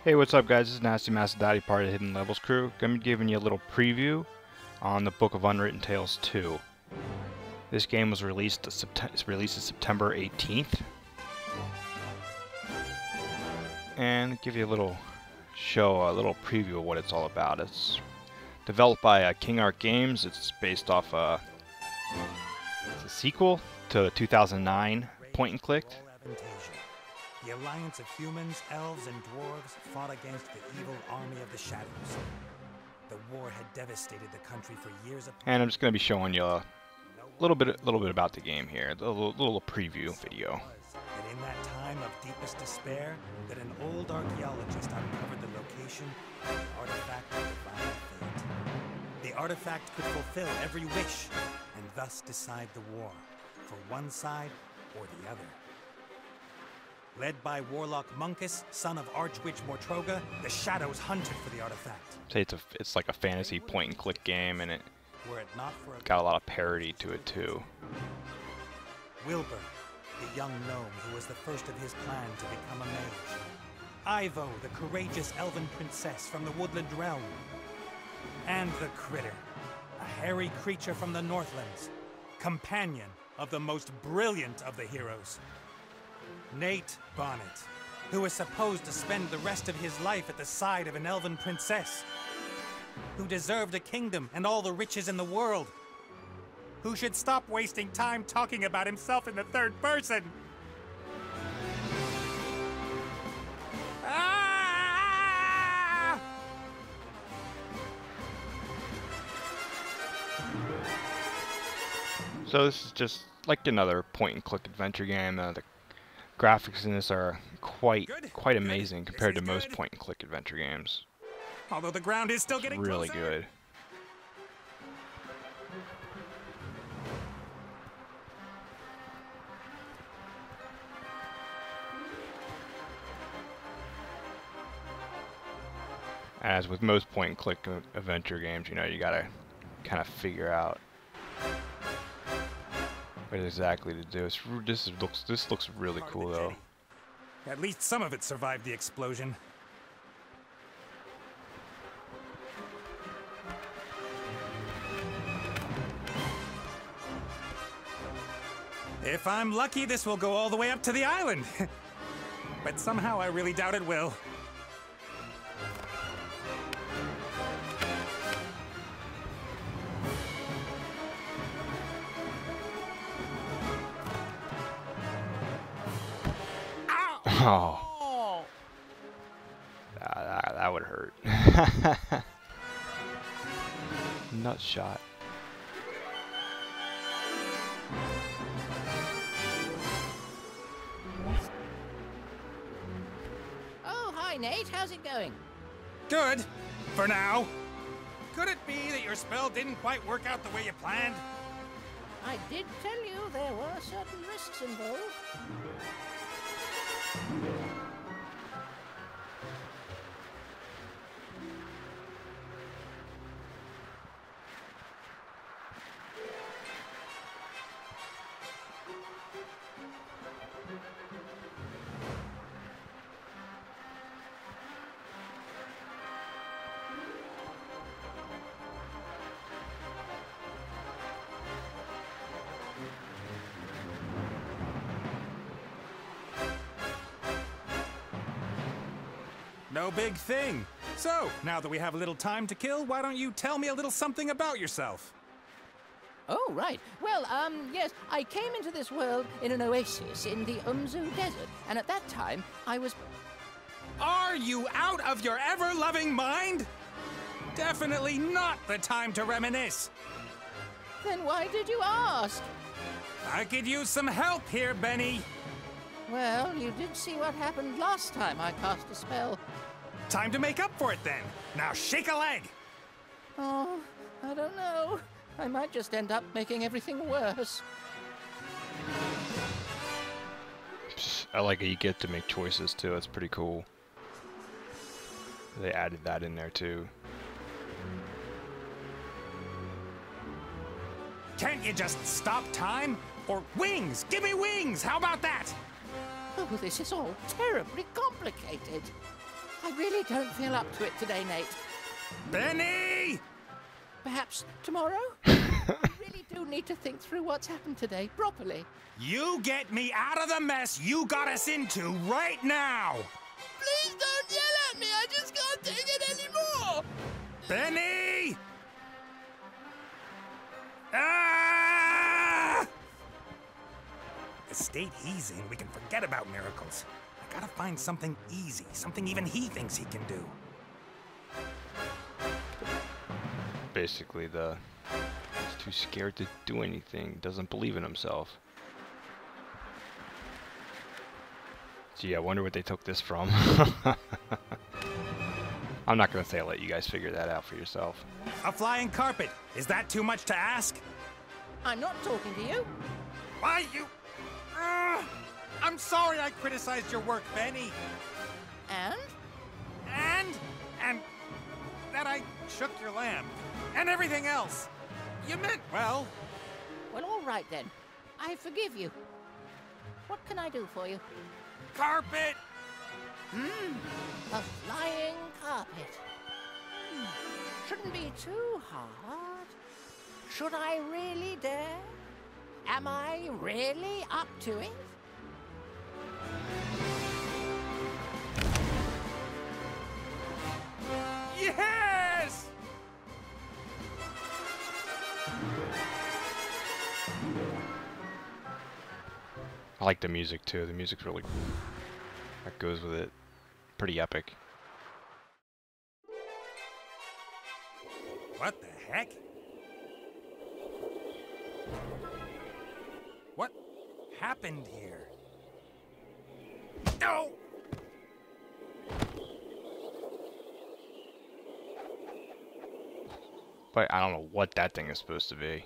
Hey, what's up guys? This is NastyMastaDaddy, part of the Hidden Levels crew. Gonna be giving you a little preview on the Book of Unwritten Tales 2. This game was released September 18th. And give you a little preview of what it's all about. It's developed by King Art Games. It's based off it's a sequel to the 2009 point and click. Aventasia. The alliance of humans, elves, and dwarves fought against the evil army of the shadows. The war had devastated the country for years. And I'm just going to be showing you a little bit about the game here, a little preview video. That in that time of deepest despair, that an old archaeologist uncovered the location of the artifact of divine fate. The artifact could fulfill every wish, and thus decide the war, for one side or the other. Led by Warlock Munkus, son of Archwitch Mortroga, the Shadows hunted for the artifact. Say it's like a fantasy point and click game, and it Were it not for got a lot of parody to it too. Wilbur, the young gnome who was the first of his clan to become a mage. Ivo, the courageous elven princess from the woodland realm. And the Critter, a hairy creature from the Northlands, companion of the most brilliant of the heroes. Nate Bonnet, who was supposed to spend the rest of his life at the side of an elven princess, who deserved a kingdom and all the riches in the world, who should stop wasting time talking about himself in the third person. Ah! So this is just like another point and click adventure game. The graphics in this are quite amazing compared to most point and click adventure games. Although the ground is still getting Really closer. good. As with most point and click adventure games, you know, you gotta kind of figure out what exactly to do. This looks really cool though. At least some of it survived the explosion. If I'm lucky, this will go all the way up to the island. But somehow I really doubt it will. Oh, that would hurt. Nut shot. Oh, hi Nate, how's it going? Good, for now. Could it be that your spell didn't quite work out the way you planned? I did tell you there were certain risks involved. No big thing. So, now that we have a little time to kill, why don't you tell me a little something about yourself? Oh, right. Well, yes, I came into this world in an oasis in the Umzu Desert, and at that time, I was... Are you out of your ever-loving mind? Definitely not the time to reminisce. Then why did you ask? I could use some help here, Benny. Well, you did see what happened last time I cast a spell. Time to make up for it, then. Now shake a leg. Oh, I don't know. I might just end up making everything worse. I like it. You get to make choices too. That's pretty cool. They added that in there too. Can't you just stop time? Or wings! Give me wings! How about that? Oh, this is all terribly complicated. I really don't feel up to it today, Nate. Benny! Perhaps tomorrow? I really do need to think through what's happened today properly. You get me out of the mess you got us into right now! Please don't yell at me. I just can't take it anymore. Benny! Ah! The state he's in, we can forget about miracles. I gotta find something easy, something even he thinks he can do. Basically, he's too scared to do anything, doesn't believe in himself. Gee, I wonder what they took this from. I'm not gonna say I'll let you guys figure that out for yourself. A flying carpet! Is that too much to ask? I'm not talking to you. Why, you... I'm sorry I criticized your work, Benny. And? And that I shook your lamb. And everything else. You meant well. Well, all right then. I forgive you. What can I do for you? Carpet! A flying carpet. Shouldn't be too hard. Should I really dare? Am I really up to it? Yes! I like the music too. The music's really cool. That goes with it. Pretty epic. What the heck? What happened here? No! But I don't know what that thing is supposed to be.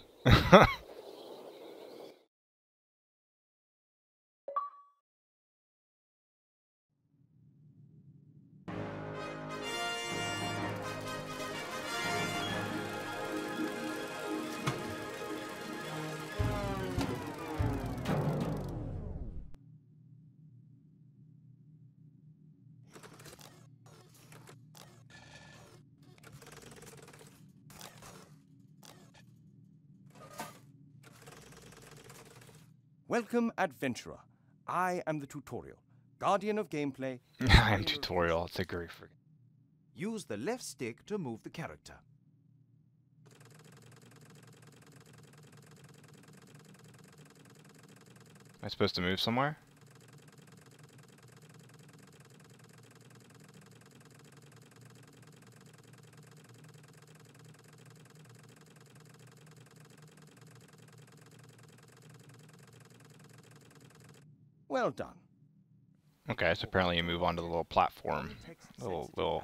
Welcome, adventurer. I am the tutorial, guardian of gameplay. I am tutorial. It's a great freaking. Use the left stick to move the character. Am I supposed to move somewhere? Well done. Okay, so apparently you move onto the little platform. Little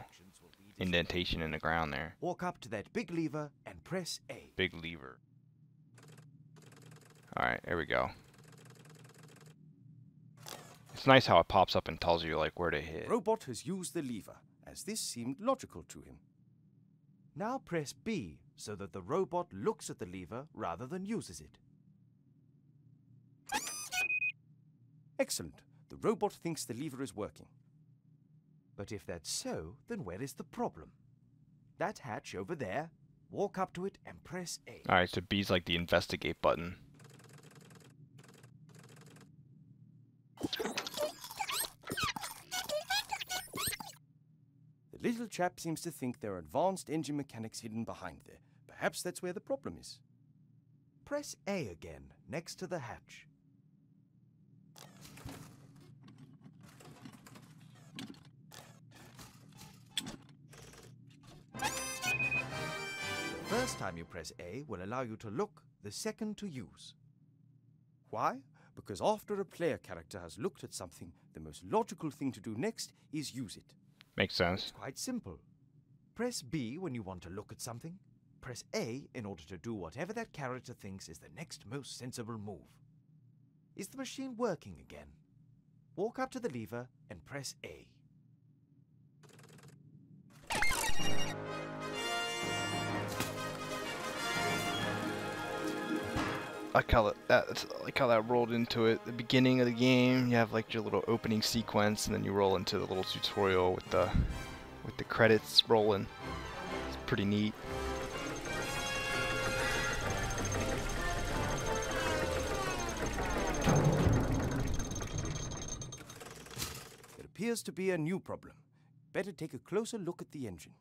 indentation in the ground there. Walk up to that big lever and press A. Big lever. Alright, there we go. It's nice how it pops up and tells you like where to hit. Robot has used the lever, as this seemed logical to him. Now press B, so that the robot looks at the lever rather than uses it. Excellent. The robot thinks the lever is working. But if that's so, then where is the problem? That hatch over there. Walk up to it and press A. Alright, so B's like the investigate button. The little chap seems to think there are advanced engine mechanics hidden behind there. Perhaps that's where the problem is. Press A again, next to the hatch. The first time you press A will allow you to look, the second to use. Why? Because after a player character has looked at something, the most logical thing to do next is use it. Makes sense. It's quite simple. Press B when you want to look at something. Press A in order to do whatever that character thinks is the next most sensible move. Is the machine working again? Walk up to the lever and press A. I like how that rolled into it. The beginning of the game, you have like your little opening sequence, and then you roll into the little tutorial with the credits rolling. It's pretty neat. There appears to be a new problem. Better take a closer look at the engine.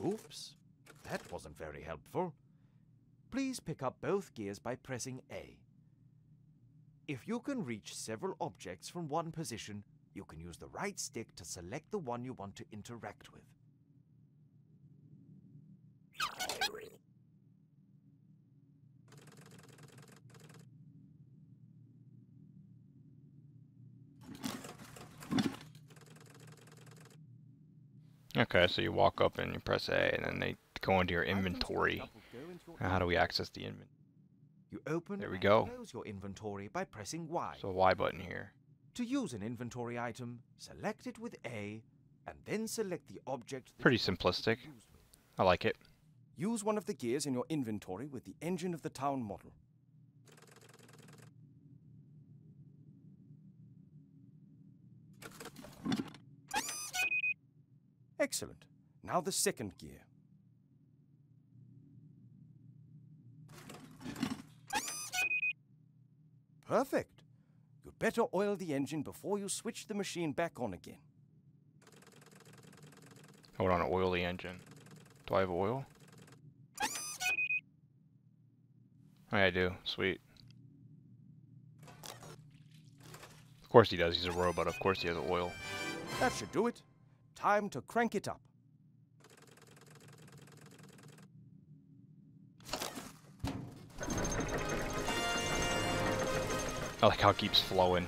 Oops, that wasn't very helpful. Please pick up both gears by pressing A. If you can reach several objects from one position, you can use the right stick to select the one you want to interact with. Okay, so you walk up and you press A, and then they go into your inventory. Now how do we access the inventory? You open There we and go. close your inventory by pressing Y. So Y button here. To use an inventory item, select it with A, and then select the object that Pretty you want to simplistic. use with. I like it. Use one of the gears in your inventory with the engine of the town model. Excellent. Now the second gear. Perfect. You'd better oil the engine before you switch the machine back on again. Hold on, oil the engine. Do I have oil? Oh, yeah, I do. Sweet. Of course he does. He's a robot. Of course he has oil. That should do it. Time to crank it up. I like how it keeps flowing.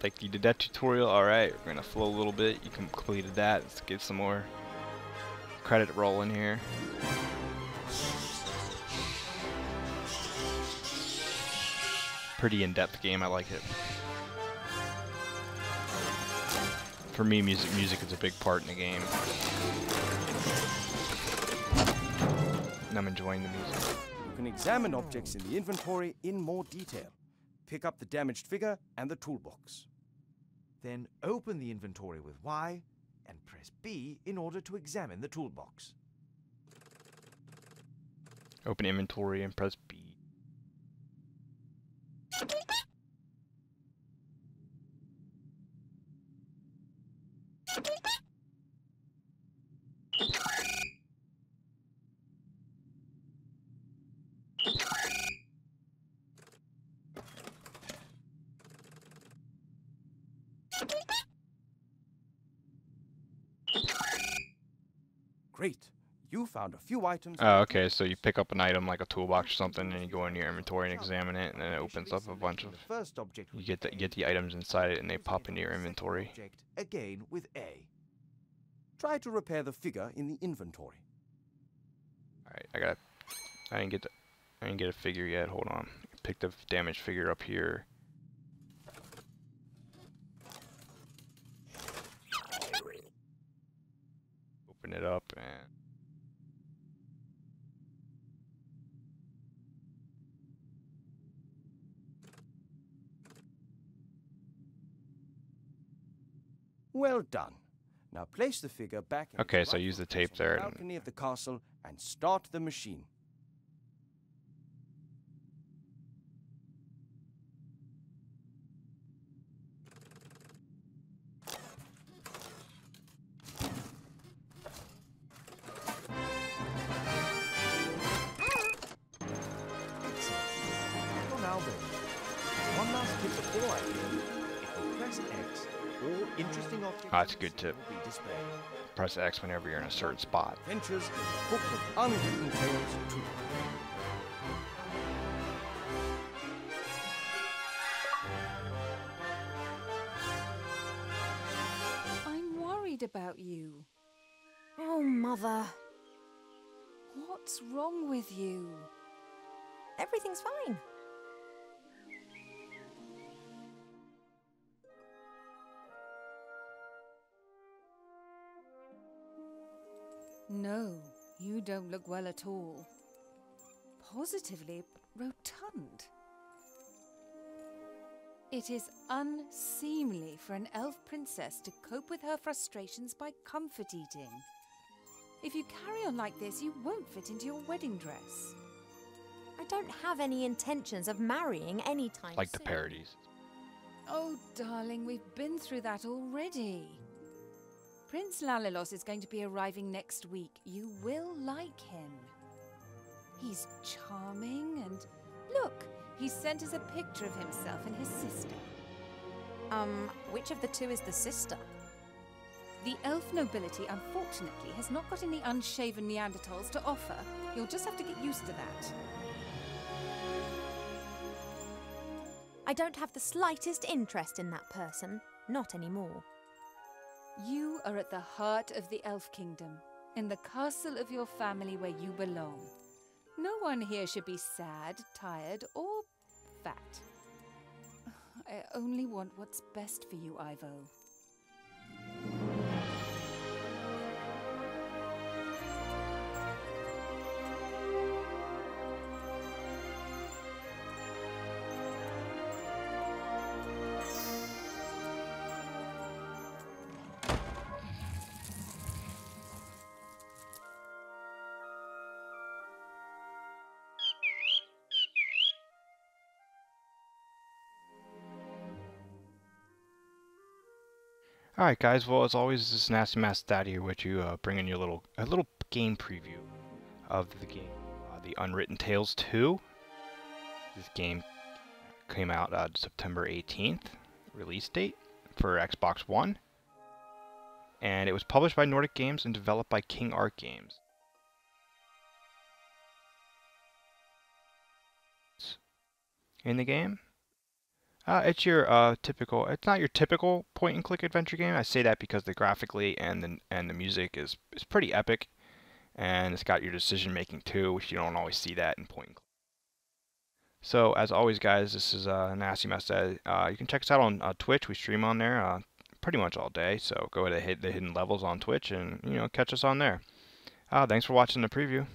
Like, you did that tutorial? Alright, we're gonna flow a little bit. You completed that. Let's get some more credit rolling here. Pretty in-depth game. I like it. For me, music is a big part in the game. And I'm enjoying the music. You can examine objects in the inventory in more detail. Pick up the damaged figure and the toolbox. Then open the inventory with Y and press B in order to examine the toolbox. Open inventory and press B. Great. You found a few items. Oh, okay, so you pick up an item like a toolbox or something, and you go into your inventory and examine it, and then it opens up a bunch of... You get the items inside it, and they pop into your inventory. Again with A. Try to repair the figure in the inventory. Alright, I didn't get a figure yet. Hold on. Pick the damaged figure up here. Open it up and... Well done. Now place the figure back in Okay, its so use the tape place on there the and- balcony of the castle and start the machine. Well, now then, one last tip before I leave. If you press X, all interesting objects That's a in the good tip. scene will be displayed. Press X whenever you're in a certain spot. Adventures in the Book of Unwritten Tales 2. I'm worried about you. Oh, Mother. What's wrong with you? Everything's fine. No, you don't look well at all. Positively rotund. It is unseemly for an elf princess to cope with her frustrations by comfort eating. If you carry on like this, you won't fit into your wedding dress. I don't have any intentions of marrying anytime Like the soon. parodies. Oh, darling, we've been through that already. Prince Lalilos is going to be arriving next week. You will like him. He's charming and... Look, he sent us a picture of himself and his sister. Which of the two is the sister? The elf nobility, unfortunately, has not got any unshaven Neanderthals to offer. You'll just have to get used to that. I don't have the slightest interest in that person. Not anymore. You are at the heart of the Elf Kingdom, in the castle of your family where you belong. No one here should be sad, tired, or fat. I only want what's best for you, Ivo. Alright guys, well as always this is NastyMastaDaddy here with you, bringing you a little game preview of the game, the Unwritten Tales 2. This game came out September 18th, release date for Xbox One, and it was published by Nordic Games and developed by King Art Games. In the game, it's your typical. It's not your typical point-and-click adventure game. I say that because the graphically and the music is pretty epic, and it's got your decision making too, which you don't always see that in point-and-click. So as always, guys, this is NastyMastaDaddy. You can check us out on Twitch. We stream on there pretty much all day. So go to the hidden levels on Twitch and catch us on there. Thanks for watching the preview.